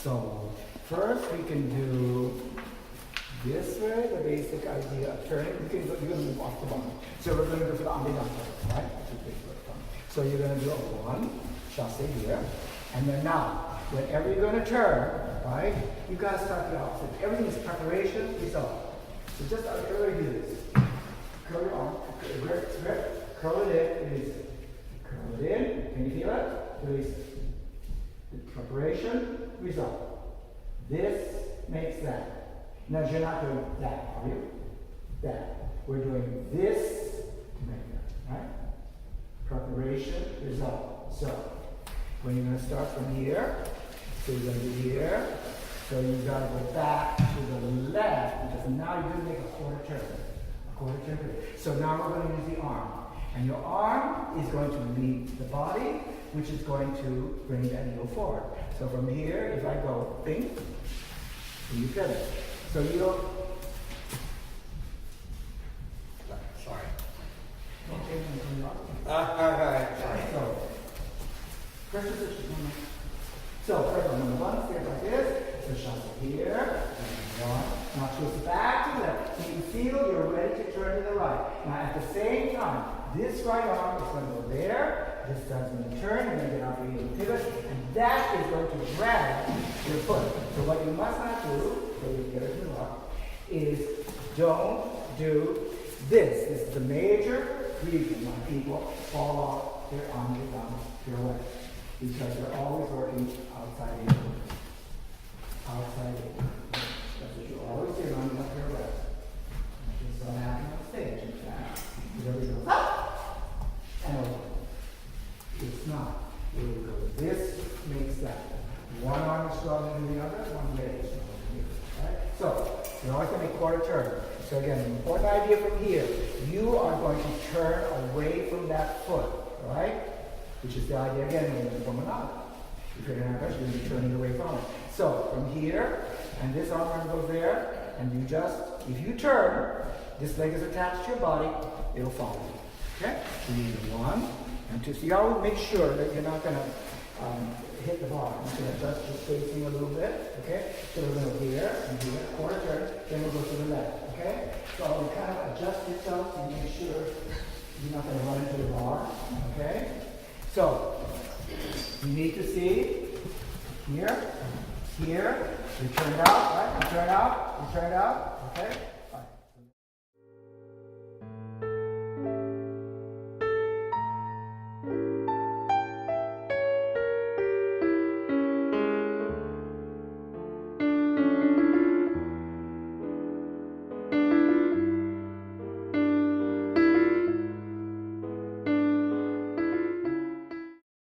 So first we can do this way, the basic idea of turning. You're going to move off the bottom. So we're going to go for the ambulance, right? So you're going to do a one, chassé here. And then now, whenever you're going to turn, right, you've got to start the opposite. Everything is preparation, result. So just everybody do this. Curl your arm, grip, curl it in, release it. Curl it in, can you feel it? Release it. Preparation, result. This makes that. Now you're not doing that, are you? That. We're doing this to make that, right? Preparation, result. So, when you're going to start from here, so you're going to do here. So you've got to go back to the left, because now you're going to make a quarter turn. A quarter turn. So now we're going to use the arm. And your arm is going to lead the body, which is going to bring that heel forward. So from here, if I go, bing, you feel it. So you'll... Sorry. Okay, Alright. so, first position. So, first on the one, step like this. So, shuffle here. And one. Now, twist back to the left. So you feel you're ready to turn to the right. Now, at the same time, this right arm is going to go there. This side's going to turn, and then get out for you to pivot. And that is going to drag your foot. So, what you must not do, so you get it to the rock, is don't do this. This is a major reason why people fall off their pirouette, because they're always working outside the outside the That's what you always do on the pirouette. It's so happening on stage, in fact. Because everybody goes up and over. It's not. It will go. This makes that. One arm is stronger than the other, one leg is stronger than the other. Right? So, you're always going to make quarter turn. So again, the important idea from here, you are going to turn away from that foot, right? Which is the idea again in the promenade. If you're going to have you're going to be turning away from it. So from here, and this arm goes there, and you just, if you turn, this leg is attached to your body, it'll follow you. Okay? So you need one and two. So you always make sure that you're not going to hit the bar. You can adjust your spacing a little bit. Okay? So we're going to go here and do a quarter turn, then we'll go to the left. Okay? So you kind of adjust yourself to make sure you're not going to run into the bar. Okay? So you need to see here, you turn it out, right? You turn it out, okay?